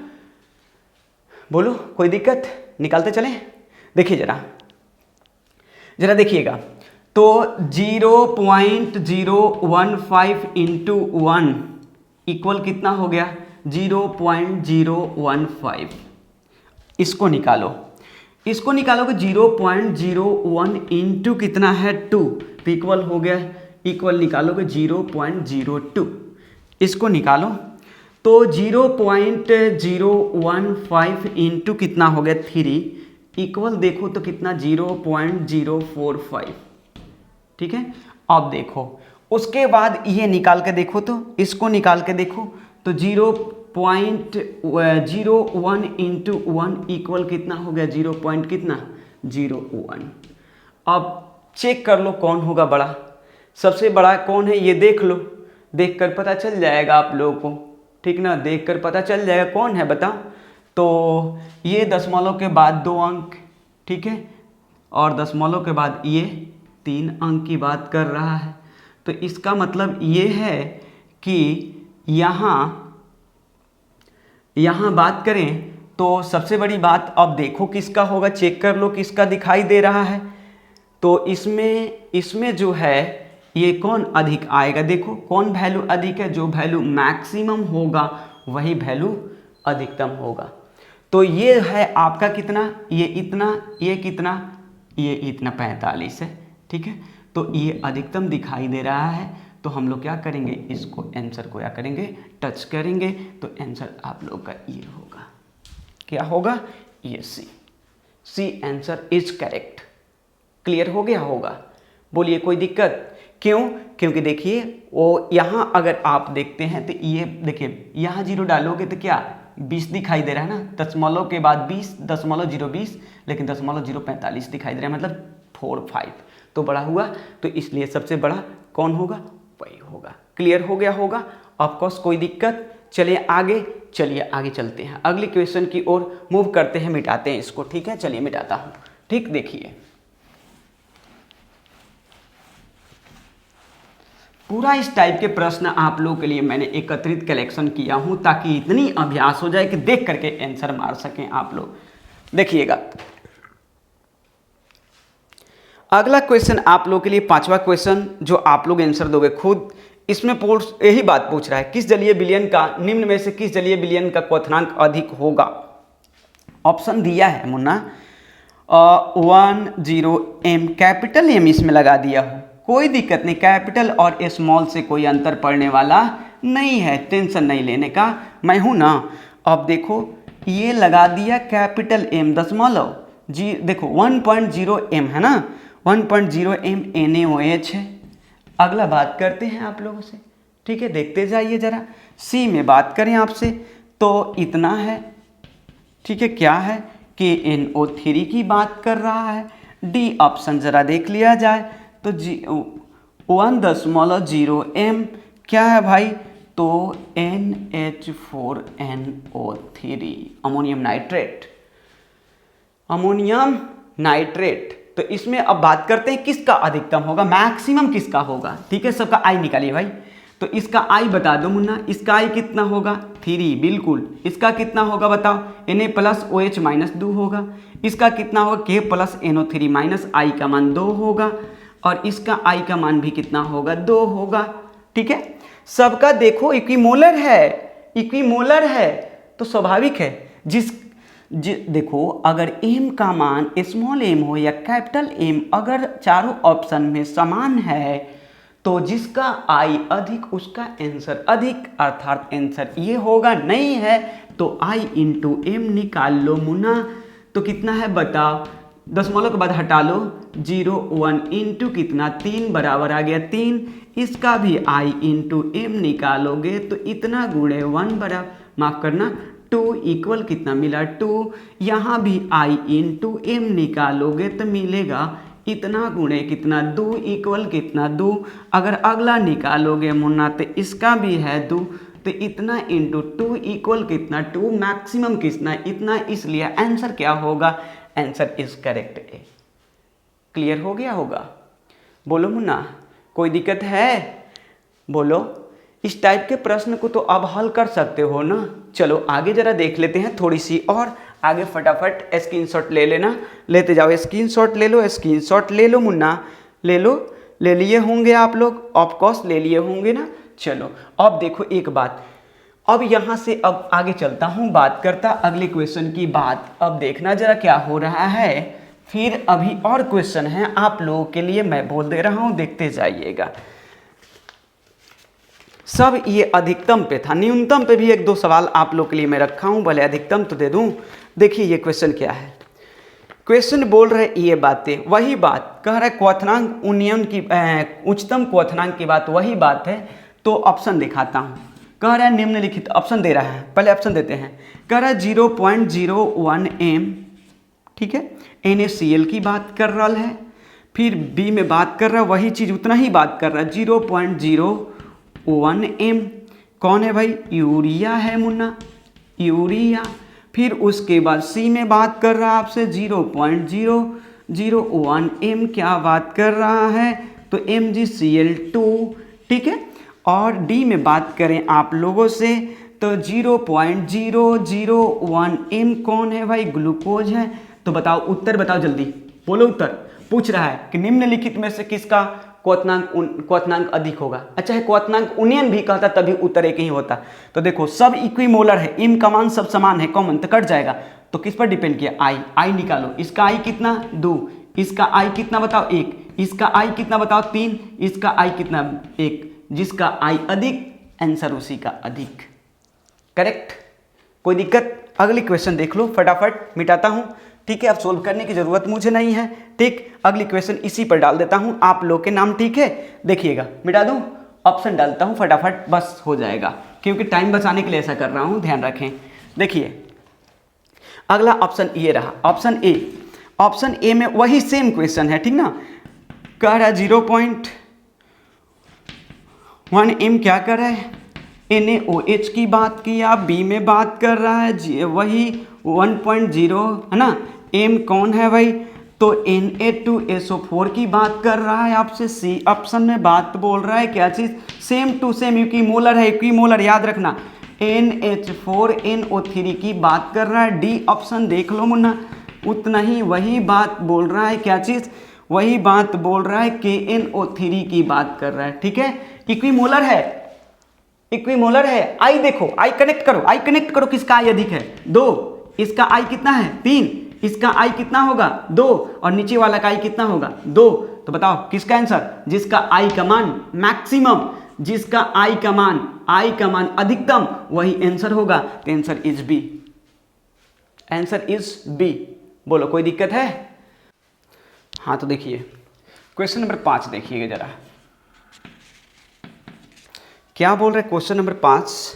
बोलो कोई दिक्कत, निकालते चले। देखिए जरा देखिएगा, तो 0.015 इंटू 1 इक्वल कितना हो गया 0.015, इसको निकालो, इसको निकालोगे 0.01 इंटू कितना है 2 तो इक्वल हो गया, इक्वल निकालोगे 0.02, इसको निकालो तो 0.015 इंटू कितना हो गया 3 इक्वल देखो तो कितना 0.045, ठीक है। अब देखो उसके बाद ये निकाल के देखो, तो इसको निकाल के देखो तो 0.01 इंटू 1 इक्वल कितना हो गया 0. कितना 0.1। अब चेक कर लो कौन होगा बड़ा, सबसे बड़ा कौन है ये देख लो, देख कर पता चल जाएगा आप लोगों को, ठीक ना, देख कर पता चल जाएगा कौन है बताओ। तो ये दशमलव के बाद 2 अंक, ठीक है, और दशमलव के बाद ये 3 अंक की बात कर रहा है, तो इसका मतलब ये है कि यहाँ बात करें तो सबसे बड़ी बात, अब देखो किसका होगा, चेक कर लो किसका दिखाई दे रहा है, तो इसमें जो है ये कौन अधिक आएगा, देखो कौन वैल्यू अधिक है, जो वैल्यू मैक्सिमम होगा वही वैल्यू अधिकतम होगा। तो ये है आपका कितना, ये इतना, ये कितना, ये इतना 45 है, ठीक है, तो ये अधिकतम दिखाई दे रहा है, तो हम लोग क्या करेंगे, इसको आंसर को क्या करेंगे, टच करेंगे, तो आंसर आप लोग का ये होगा, क्या होगा, ये C answer is correct. Clear हो गया होगा, बोलिए कोई दिक्कत, क्यों, क्योंकि देखिए वो यहाँ अगर आप देखते हैं तो ये देखिए यहाँ 0 डालोगे तो क्या 20 दिखाई दे रहा है ना, दशमलव के बाद 20.020, लेकिन 0.045 दिखाई दे रहा है, मतलब 4 5 तो बड़ा हुआ, तो इसलिए सबसे बड़ा कौन होगा, वही होगा। क्लियर हो गया होगा, ऑफकोर्स कोई दिक्कत। चलिए आगे चलते हैं, अगले क्वेश्चन की ओर मूव करते हैं, मिटाते हैं इसको, ठीक है, चलिए मिटाता हूँ, ठीक। देखिए पूरा इस टाइप के प्रश्न आप लोगों के लिए मैंने एकत्रित कलेक्शन किया हूं, ताकि इतनी अभ्यास हो जाए कि देख करके आंसर मार सकें आप लोग। देखिएगा अगला क्वेश्चन आप लोगों के लिए 5वां क्वेश्चन, जो आप लोग आंसर दोगे खुद। इसमें यही बात पूछ रहा है, किस जलीय विलयन का, निम्न में से किस जलीय विलयन का क्वथनांक अधिक होगा। ऑप्शन दिया है मुन्ना 10 m, कैपिटल M इसमें लगा दिया हो, कोई दिक्कत नहीं, कैपिटल और स्मॉल से कोई अंतर पड़ने वाला नहीं है, टेंशन नहीं लेने का, मैं हूं ना। अब देखो ये लगा दिया कैपिटल M दशमलव जी, देखो 1.0 m है ना, 1.0 m NaOH है। अगला बात करते हैं आप लोगों से, ठीक है, देखते जाइए जरा। C में बात करें आपसे तो इतना है, ठीक है, क्या है KNO3 की बात कर रहा है। डी ऑप्शन ज़रा देख लिया जाए तो 1.0 क्या है भाई, तो NH4NO3 ammonium nitrate, ammonium nitrate. तो इसमें अब बात करते हैं किसका अधिकतम होगा, मैक्सिमम किसका होगा, ठीक है। सबका आई निकालिए भाई। तो इसका आई बता दो मुन्ना, इसका आई कितना होगा 3, बिल्कुल। इसका कितना होगा बताओ, Na+OH-2 होगा। इसका कितना होगा K+NO3 माइनस आई का मान 2 होगा, और इसका आई का मान भी कितना होगा 2 होगा, ठीक है। सबका देखो इक्विमोलर है, इक्विमोलर है तो स्वाभाविक है। देखो अगर m का मान स्मॉल m हो या कैपिटल M अगर चारों ऑप्शन में समान है तो जिसका I अधिक उसका आंसर अधिक, अर्थात आंसर ये होगा। नहीं है तो I इंटू एम निकाल लो मुन्ना। तो कितना है बताओ, दशमलव के बाद हटा लो, 0 1 इंटू कितना 3 बराबर आ गया 3। इसका भी I इंटू एम निकालोगे तो इतना गुणे 1 बराबर, माफ करना 2 इक्वल कितना मिला 2। यहाँ भी I इंटू एम निकालोगे तो मिलेगा इतना गुणे कितना 2 इक्वल कितना 2। अगर अगला निकालोगे मुन्ना तो इसका भी है 2, तो इतना इंटू 2 इक्वल कितना 2, मैक्सिमम कितना इतना, इसलिए आंसर क्या होगा, answer is correct A. Clear हो गया होगा, बोलो मुन्ना कोई दिक्कत है, बोलो। इस टाइप के प्रश्न को तो अब हल कर सकते हो ना। चलो आगे जरा देख लेते हैं थोड़ी सी और आगे, फटाफट स्क्रीनशॉट ले लेना, लेते जाओ, स्क्रीनशॉट ले लो, स्क्रीनशॉट ले लो मुन्ना, ले लो, ले लिए होंगे आप लोग, ऑफकोर्स ले लिए होंगे ना। चलो अब देखो एक बात, अब यहाँ से अब आगे चलता हूँ, बात करता अगले क्वेश्चन की बात। अब देखना जरा क्या हो रहा है, फिर अभी और क्वेश्चन है आप लोगों के लिए, मैं बोल दे रहा हूँ, देखते जाइएगा। सब ये अधिकतम पे था, न्यूनतम पे भी 1-2 सवाल आप लोग के लिए मैं रखा हूँ, भले अधिकतम तो दे दूँ। देखिए ये क्वेश्चन क्या है, क्वेश्चन बोल रहे ये बातें, वही बात कह रहा है, क्वथनांक उन्नयन की उच्चतम क्वथनांक की बात वही बात है। तो ऑप्शन दिखाता हूँ, कह रहा है निम्नलिखित, ऑप्शन दे रहा है, पहले ऑप्शन देते हैं। कह रहा है 0.01 m, ठीक है, NaCl की बात कर रहा है। फिर बी में बात कर रहा है वही चीज़, उतना ही बात कर रहा है 0.01 m, कौन है भाई, यूरिया है मुन्ना, यूरिया। फिर उसके बाद सी में बात कर रहा है आपसे 0.001 m, क्या बात कर रहा है, तो MgCl2, ठीक है। और डी में बात करें आप लोगों से तो 0.001 m कौन है भाई, ग्लूकोज है। तो बताओ उत्तर, बताओ जल्दी बोलो उत्तर। पूछ रहा है कि निम्नलिखित में से किसका क्वथनांक अधिक होगा। अच्छा है, क्वथनांक उन्नयन भी कहता तभी उत्तर एक ही होता। तो देखो सब इक्विमोलर है, m का मान सब समान है, कॉमन तो कट जाएगा। तो किस पर डिपेंड किया, आई निकालो। इसका आई कितना 2, इसका आई कितना बताओ 1, इसका आई कितना बताओ 3, इसका आई कितना 1, जिसका आई अधिक आंसर उसी का अधिक, करेक्ट। कोई दिक्कत, अगली क्वेश्चन देख लो, फटाफट मिटाता हूँ, ठीक है। अब सोल्व करने की जरूरत मुझे नहीं है, ठीक। अगली क्वेश्चन इसी पर डाल देता हूँ आप लोग के नाम, ठीक है। देखिएगा, मिटा दूँ, ऑप्शन डालता हूँ फटाफट, बस हो जाएगा, क्योंकि टाइम बचाने के लिए ऐसा कर रहा हूँ, ध्यान रखें। देखिए अगला ऑप्शन ये रहा, ऑप्शन ए। ऑप्शन ए में वही सेम क्वेश्चन है, ठीक ना। कह रहा है 0.1 m, क्या कर रहा है, NaOH की बात किया। बी में बात कर रहा है वही 1.0 है ना, m कौन है भाई, तो Na2SO4 की बात कर रहा है आपसे। सी ऑप्शन में बात बोल रहा है क्या चीज़, सेम टू सेम इक्विमोलर है, इक्विमोलर याद रखना, NH4NO3 की बात कर रहा है। डी ऑप्शन देख लो मुन्ना, उतना ही वही बात बोल रहा है, क्या चीज़, वही बात बोल रहा है, KNO3 की बात कर रहा है, ठीक है। इक्विमोलर है, इक्विमोलर है। आई देखो, आई कनेक्ट करो, आई कनेक्ट करो, किसका आई अधिक है 2, इसका आई कितना है 3, इसका आई कितना होगा 2, और नीचे वाला का आई कितना होगा 2। तो बताओ किसका आंसर, जिसका आई का मान मैक्सिमम, जिसका आई का मान अधिकतम, वही आंसर होगा। तो answer is B, answer is B. बोलो कोई दिक्कत है। हाँ तो देखिए क्वेश्चन नंबर 5 देखिएगा जरा, क्या बोल रहे हैं क्वेश्चन नंबर 5।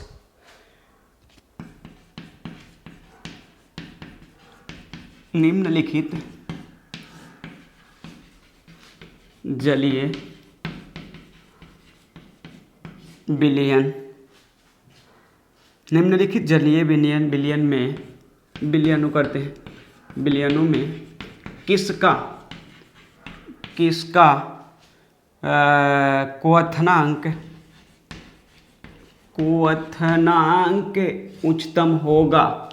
निम्नलिखित जलीय विलयन, निम्नलिखित जलीय विलयन में विलयनों करते हैं, विलयनों में किसका क्वथनांक उच्चतम होगा।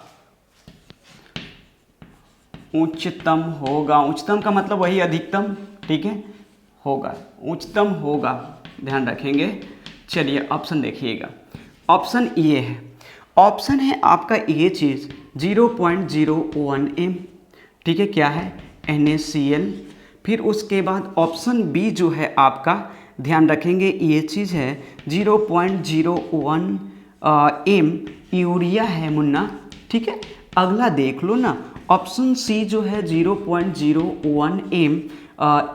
उच्चतम का मतलब वही अधिकतम, ठीक है, होगा, उच्चतम होगा, ध्यान रखेंगे। चलिए ऑप्शन देखिएगा, ऑप्शन ये है, ऑप्शन है आपका ये चीज़ 0.01 m, ठीक है, क्या है, NaCl। फिर उसके बाद ऑप्शन बी जो है आपका, ध्यान रखेंगे ये चीज़ है 0.01 m यूरिया है मुन्ना, ठीक है। अगला देख लो ना, ऑप्शन सी जो है 0.01 m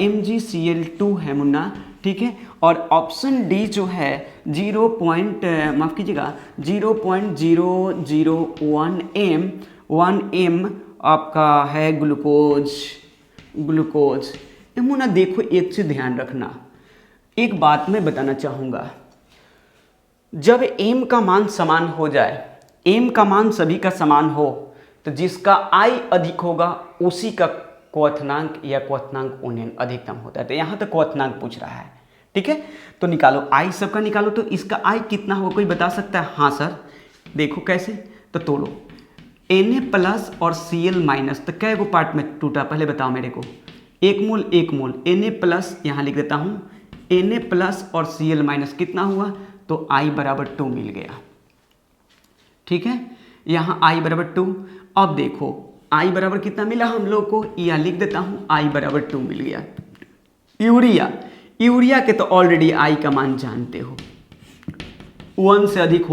MgCl2 है मुन्ना, ठीक है। और ऑप्शन डी जो है 0.001 m आपका है ग्लूकोज। मुन्ना देखो, एक चीज़ ध्यान रखना, एक बात मैं बताना चाहूँगा, जब m का मान समान हो जाए, m का मान सभी का समान हो, तो जिसका I अधिक होगा उसी का क्वथनांक या क्वथनांक उन्नयन अधिकतम होता है। तो यहाँ तो क्वथनांक पूछ रहा है, ठीक है, तो निकालो I सबका निकालो, तो इसका I कितना होगा, कोई बता सकता है? हाँ सर, देखो कैसे, तो तोड़ो, Na+ और Cl- तो कै गो पार्ट में टूटा, पहले बताओ मेरे को। एक मोल Na+, यहाँ लिख देता हूँ, Na+ और Cl- कितना हुआ, तो I = 2 मिल गया, ठीक है, यहाँ I = 2। अब देखो I बराबर कितना मिला हम लोग को, यहाँ लिख देता हूँ, I = 2 मिल गया। यूरिया के तो ऑलरेडी I का मान जानते हो, 1 से अधिक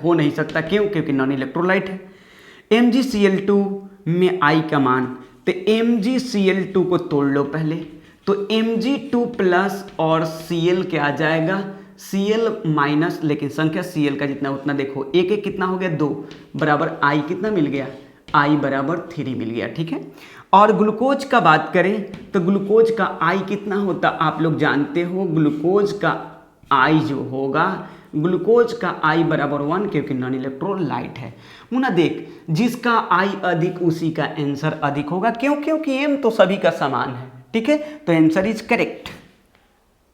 हो नहीं सकता, क्यों, क्योंकि नॉन इलेक्ट्रोलाइट है। MgCl2 में I का मान, तो MgCl2 को तोड़ लो पहले, तो Mg2+ और Cl क्या आ जाएगा, Cl-, लेकिन संख्या Cl का जितना उतना देखो, एक एक कितना हो गया, 2 बराबर I कितना मिल गया, I = 3 मिल गया, ठीक है। और ग्लूकोज का बात करें तो ग्लूकोज का I कितना होता, आप लोग जानते हो, ग्लूकोज का I जो होगा, ग्लूकोज का I = 1, क्योंकि नॉन इलेक्ट्रोलाइट है। मुन्ना देख, जिसका I अधिक उसी का आंसर अधिक होगा, क्यों, क्योंकि M तो सभी का समान है, ठीक है, तो आंसर इज करेक्ट।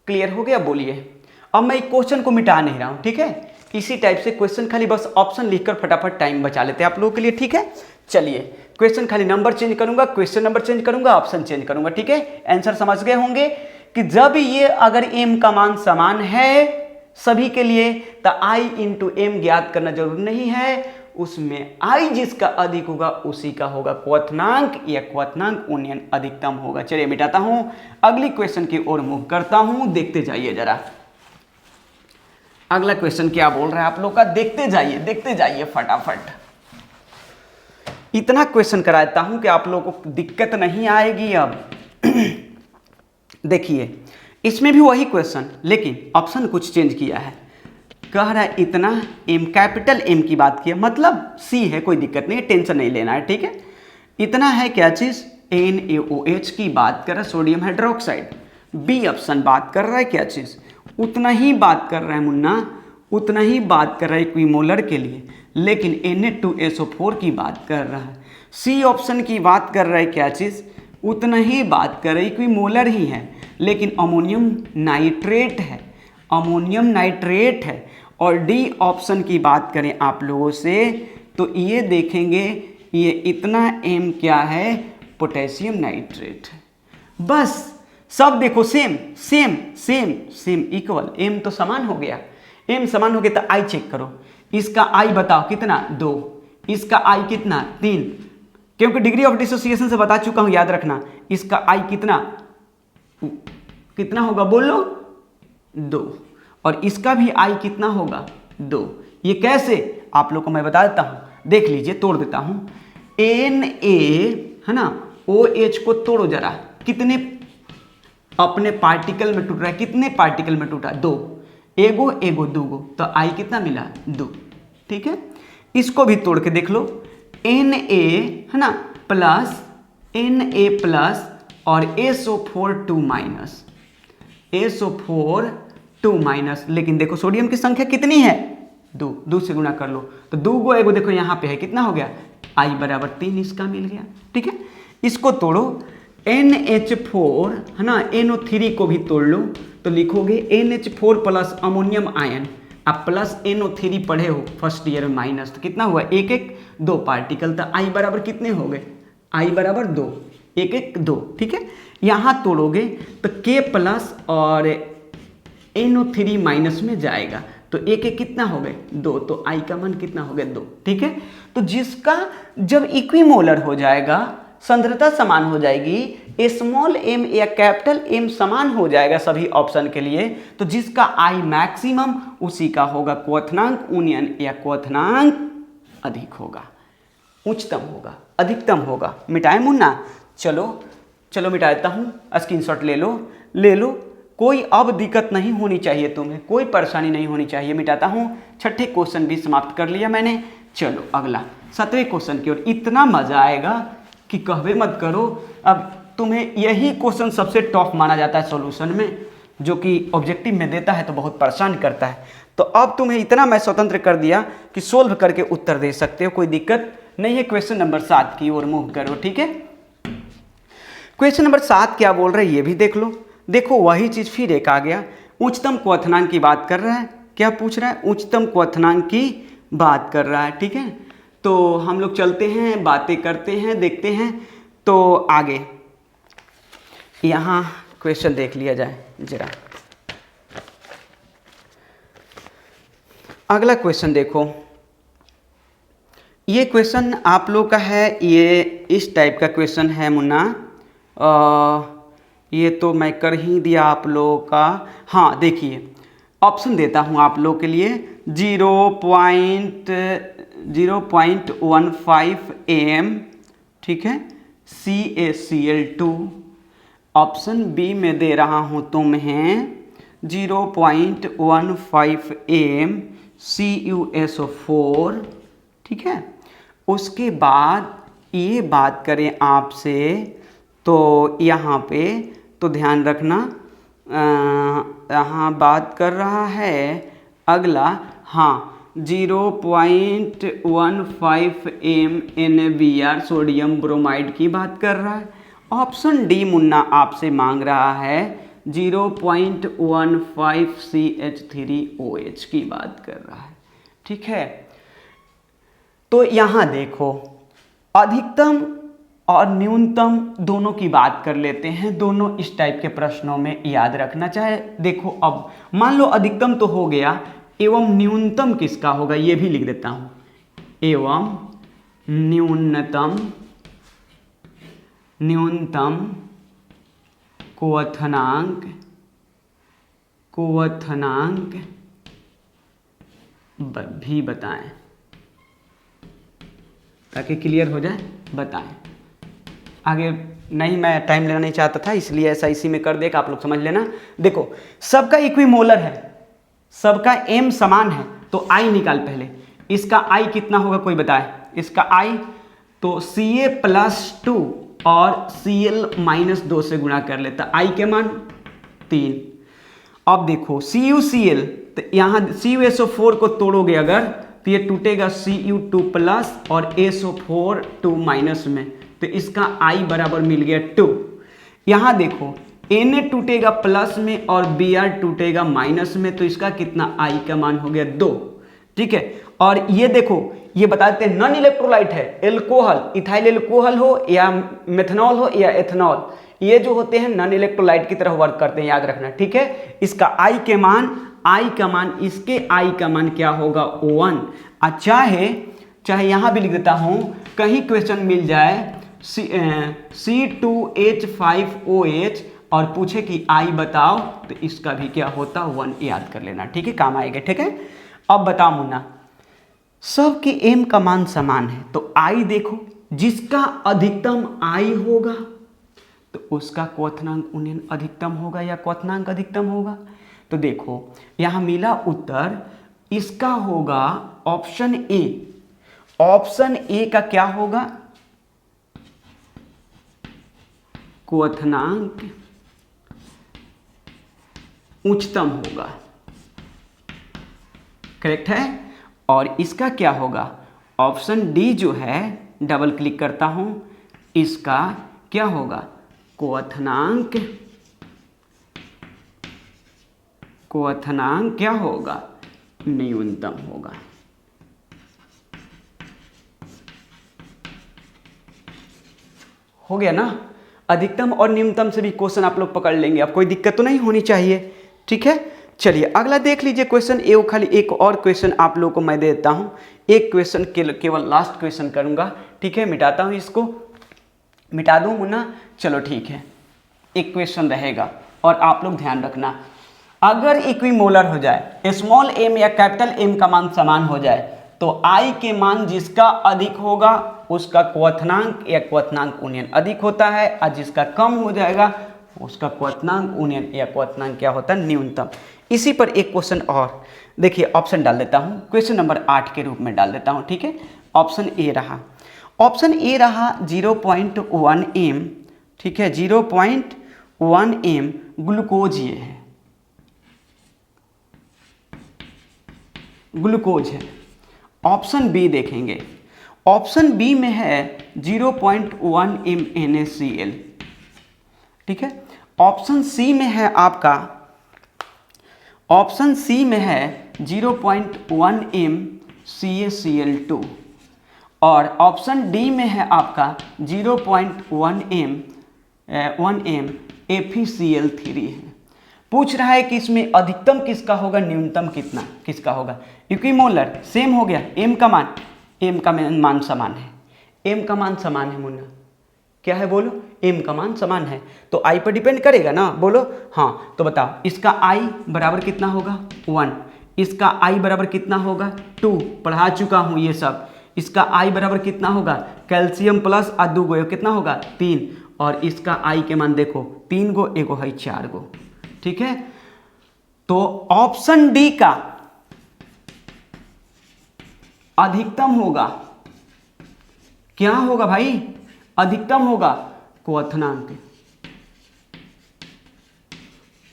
क्लियर हो गया, बोलिए। अब मैं क्वेश्चन को मिटा नहीं रहा हूं, ठीक है, इसी टाइप से क्वेश्चन खाली बस ऑप्शन लिखकर फटाफट टाइम बचा लेते हैं आप लोगों के लिए, ठीक है। चलिए, क्वेश्चन खाली नंबर चेंज करूंगा, क्वेश्चन नंबर चेंज करूंगा, ऑप्शन चेंज करूंगा, ठीक है। आंसर समझ गए होंगे कि जब ये अगर m का मान समान है सभी के लिए, तो I × m ज्ञात करना जरूरी नहीं है, उसमें I जिसका अधिक होगा उसी का होगा क्वथनांक या क्वथनांक उन्नयन अधिकतम होगा। चलिए मिटाता हूं, अगली क्वेश्चन की ओर मूव करता हूं, देखते जाइए जरा अगला क्वेश्चन क्या बोल रहा है आप लोग का, देखते जाइए फटाफट। इतना क्वेश्चन कराता हूं कि आप लोगों को दिक्कत नहीं आएगी। अब देखिए, इसमें भी वही क्वेश्चन, लेकिन ऑप्शन कुछ चेंज किया है। कह रहा है इतना M, कैपिटल M की बात किया, मतलब C है, कोई दिक्कत नहीं है, टेंशन नहीं लेना है, ठीक है। इतना है क्या चीज़, NaOH की बात कर रहा है, सोडियम हाइड्रोक्साइड। बी ऑप्शन बात कर रहा है क्या चीज़, उतना ही बात कर रहा है मुन्ना, उतना ही बात कर रहा है इक्विमोलर के लिए, लेकिन Na2SO4 की बात कर रहा है। सी ऑप्शन की बात कर रहा है क्या चीज़, उतना ही बात कर रहा है, इक्विमोलर ही है, लेकिन अमोनियम नाइट्रेट है, अमोनियम नाइट्रेट है। और डी ऑप्शन की बात करें आप लोगों से, तो ये देखेंगे ये इतना M क्या है, पोटेशियम नाइट्रेट है। बस सब देखो same same same same equal, M तो समान हो गया, M समान हो गया, तो I चेक करो, इसका I बताओ कितना, 2, इसका I कितना, 3, क्योंकि डिग्री ऑफ डिसोसिएशन से बता चुका हूं, याद रखना। इसका I कितना होगा बोलो, 2, और इसका भी I कितना होगा, 2। ये कैसे आप लोग को मैं बता देता हूं, देख लीजिए, तोड़ देता हूं। Na है ना, OH को तोड़ो जरा, कितने अपने पार्टिकल में टूट रहा है, कितने पार्टिकल में टूटा, 2, एगो एगो दूगो, तो I कितना मिला, 2, ठीक है। इसको भी तोड़ के देख लो, Na है ना प्लस Na+ और SO4 2-, SO4 2-, लेकिन देखो सोडियम की संख्या कितनी है, 2 से गुणा कर लो तो 2 गो एगो देखो यहाँ पे है, कितना हो गया I बराबर 3 इसका मिल गया। ठीक है, इसको तोड़ो, NH4 है ना, NO3 को भी तोड़ लो तो लिखोगे NH4 प्लस अमोनियम आयन, अब प्लस NO3 पढ़े हो फर्स्ट ईयर में माइनस, तो कितना हुआ 1 1 2 पार्टिकल, तो I बराबर कितने हो गए, I बराबर 2, 1 1 2। ठीक है, यहाँ तोड़ोगे तो K प्लस और NO3 माइनस में जाएगा तो 1 1 कितना हो गए 2, तो I का मान कितना हो गया 2। ठीक है, तो जिसका जब इक्विमोलर हो जाएगा, सांद्रता समान हो जाएगी, स्मॉल m या कैपिटल M समान हो जाएगा सभी ऑप्शन के लिए, तो जिसका I मैक्सिमम उसी का होगा क्वथनांक उन्नयन या क्वथनांक अधिक होगा, उच्चतम होगा, अधिकतम होगा। मिटाए मुन्ना, चलो मिटा देता हूँ, स्क्रीनशॉट ले लो, कोई अब दिक्कत नहीं होनी चाहिए, तुम्हें कोई परेशानी नहीं होनी चाहिए। मिटाता हूँ, छठे क्वेश्चन भी समाप्त कर लिया मैंने। चलो अगला 7वें क्वेश्चन की ओर, इतना मजा आएगा कि कहवे मत करो। अब तुम्हें यही क्वेश्चन सबसे टफ माना जाता है सॉल्यूशन में, जो कि ऑब्जेक्टिव में देता है तो बहुत परेशान करता है। तो अब तुम्हें इतना मैं स्वतंत्र कर दिया कि सोल्व करके उत्तर दे सकते हो, कोई दिक्कत नहीं है। क्वेश्चन नंबर 7 की ओर मूव करो। ठीक है, क्वेश्चन नंबर 7 क्या बोल रहे हैं ये भी देख लो। देखो वही चीज फिर एक आ गया, उच्चतम क्वथनांक की बात कर रहा है। क्या पूछ रहा है, उच्चतम क्वथनांक की बात कर रहा है। ठीक है, तो हम लोग चलते हैं, बातें करते हैं, देखते हैं। तो आगे यहाँ क्वेश्चन देख लिया जाए जरा। अगला क्वेश्चन देखो, ये क्वेश्चन आप लोग का है, ये इस टाइप का क्वेश्चन है मुन्ना। ये तो मैं कर ही दिया आप लोगों का। हाँ देखिए, ऑप्शन देता हूँ आप लोग के लिए, 0.15 m, ठीक है, CaCl2। ऑप्शन बी में दे रहा हूँ तुम्हें 0.15 m CuSO4। ठीक है, उसके बाद ये बात करें आपसे तो यहाँ पे तो ध्यान रखना, यहाँ बात कर रहा है अगला, हाँ 0.15 m NaBr सोडियम ब्रोमाइड की बात कर रहा है। ऑप्शन डी मुन्ना आपसे मांग रहा है 0.15 CH3OH की बात कर रहा है। ठीक है, तो यहाँ देखो अधिकतम और न्यूनतम दोनों की बात कर लेते हैं। दोनों इस टाइप के प्रश्नों में याद रखना चाहे। देखो अब मान लो अधिकतम तो हो गया, एवं न्यूनतम किसका होगा ये भी लिख देता हूँ, एवं न्यूनतम क्वथनांक भी बताएं, ताकि क्लियर हो जाए। बताएं, आगे नहीं, मैं टाइम लेना नहीं चाहता था इसलिए ऐसा इसी में कर देगा, आप लोग समझ लेना। देखो सबका इक्विमोलर है, सबका M समान है, तो I निकाल पहले। इसका I कितना होगा कोई बताए, इसका I तो Ca+2 और Cl-2 से गुणा कर लेता, I के मान 3। अब देखो CuCl, तो यहाँ CuSO4 को तोड़ोगे अगर तो ये टूटेगा Cu2+ और SO4 2- में, तो इसका I बराबर मिल गया 2। यहाँ देखो Na टूटेगा प्लस में और Br टूटेगा माइनस में, तो इसका कितना I का मान हो गया 2। ठीक है, और ये देखो ये बता देते हैं नॉन इलेक्ट्रोलाइट है, एल्कोहल, इथाइल एल्कोहल हो या मेथनॉल हो या एथनॉल, ये जो होते हैं नॉन इलेक्ट्रोलाइट की तरह वर्क करते हैं, याद रखना। ठीक है, इसका I का मान इसके I का मान क्या होगा 1। चाहे यहाँ भी लिख देता हूँ, कहीं क्वेश्चन मिल जाए C2H5OH और पूछे कि I बताओ, तो इसका भी क्या होता 1, याद कर लेना। ठीक है, काम आएगा। ठीक है, अब बताओ मुन्ना, सबके M का मान समान है, तो I देखो जिसका अधिकतम I होगा तो उसका क्वथनांक उन्नयन अधिकतम होगा या क्वथनांक अधिकतम होगा। तो देखो यहाँ मिला उत्तर, इसका होगा ऑप्शन ए। ऑप्शन ए का क्या होगा, क्वथनांक उच्चतम होगा, करेक्ट है। और इसका क्या होगा, ऑप्शन डी जो है, डबल क्लिक करता हूं, इसका क्या होगा, क्वथनांक क्या होगा, न्यूनतम होगा। हो गया ना। अधिकतम और न्यूनतम से भी क्वेश्चन आप लोग पकड़ लेंगे, अब कोई दिक्कत तो नहीं होनी चाहिए, ठीक है। चलिए अगला देख लीजिए क्वेश्चन ए। खाली एक और क्वेश्चन आप लोगों को मैं देता हूं, एक क्वेश्चन केवल लास्ट क्वेश्चन करूंगा, ठीक है। मिटाता हूं इसको, मिटा दूं मुन्ना, चलो ठीक है। एक क्वेश्चन रहेगा और आप लोग ध्यान रखना, अगर इक्विमोलर हो जाए, स्मॉल एम या कैपिटल एम का मान समान हो जाए, तो आई के मान जिसका अधिक होगा उसका क्वथनांक या क्वथनांक उन्नयन अधिक होता है, और जिसका कम हो जाएगा उसका क्वथनांक उन्नयन या क्वथनांक क्या होता है, न्यूनतम। इसी पर एक क्वेश्चन और देखिए, ऑप्शन डाल देता हूं, क्वेश्चन नंबर 8 के रूप में डाल देता हूं, ठीक है। ऑप्शन ए रहा, ऑप्शन ए रहा 0.1 एम, ठीक है, 0.1 एम ग्लूकोज ये है, ग्लूकोज है। ऑप्शन बी देखेंगे, ऑप्शन बी में है 0.1 एम NaCl, ठीक है। ऑप्शन सी में है आपका, ऑप्शन सी में है 0.1 एम CaCl2, और ऑप्शन डी में है आपका 0.1 एम FeCl3 है। पूछ रहा है कि इसमें अधिकतम किसका होगा, न्यूनतम किसका होगा। इक्विमोलर सेम हो गया, एम का मान समान है, एम का मान समान है मुन्ना, क्या है बोलो, एम का मान समान है, तो आई पर डिपेंड करेगा ना, बोलो हाँ। तो बताओ इसका आई बराबर कितना होगा, 1, इसका आई बराबर कितना होगा, 2, पढ़ा चुका हूँ ये सब। इसका आई बराबर कितना होगा, कैल्शियम प्लस और 2 गो कितना होगा, 3, और इसका आई के मान देखो 3 गो, एगो है 4 गो, ठीक है। तो ऑप्शन डी का अधिकतम होगा, क्या होगा भाई, अधिकतम होगा क्वथनांक,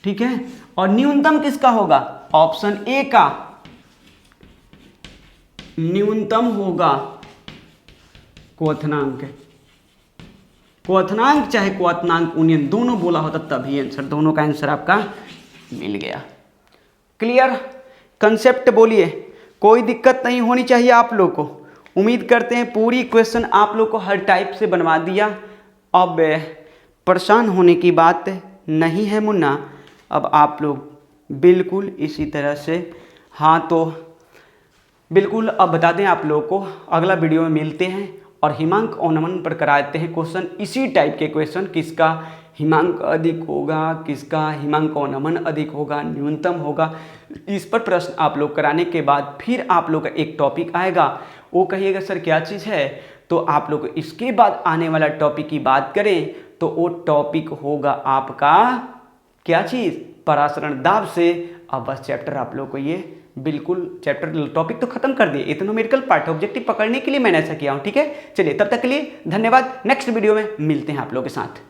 ठीक है। और न्यूनतम किसका होगा, ऑप्शन ए का न्यूनतम होगा क्वथनांक, क्वथनांक चाहे क्वथनांक उन्नयन, दोनों बोला होता तभी आंसर, दोनों का आंसर आपका मिल गया। क्लियर कंसेप्ट बोलिए, कोई दिक्कत नहीं होनी चाहिए आप लोग को। उम्मीद करते हैं पूरी क्वेश्चन आप लोग को हर टाइप से बनवा दिया, अब परेशान होने की बात नहीं है मुन्ना। अब आप लोग बिल्कुल इसी तरह से, हाँ तो बिल्कुल अब बता दें आप लोगों को, अगला वीडियो में मिलते हैं और हिमांक और नमन पर कराते हैं क्वेश्चन, इसी टाइप के क्वेश्चन, किसका हिमांक अधिक होगा, किसका हिमांक और नमन अधिक होगा, न्यूनतम होगा, इस पर प्रश्न आप लोग कराने के बाद फिर आप लोग का एक टॉपिक आएगा, वो कहिएगा सर क्या चीज़ है, तो आप लोग इसके बाद आने वाला टॉपिक की बात करें तो वो टॉपिक होगा आपका क्या चीज़, परासरण दाब से। अब बस चैप्टर आप लोग को ये बिल्कुल चैप्टर टॉपिक तो खत्म कर दिए, इतना मेडिकल पार्ट ऑब्जेक्टिव पकड़ने के लिए मैंने ऐसा किया हूँ, ठीक है। चलिए तब तक के लिए धन्यवाद, नेक्स्ट वीडियो में मिलते हैं आप लोगों के साथ।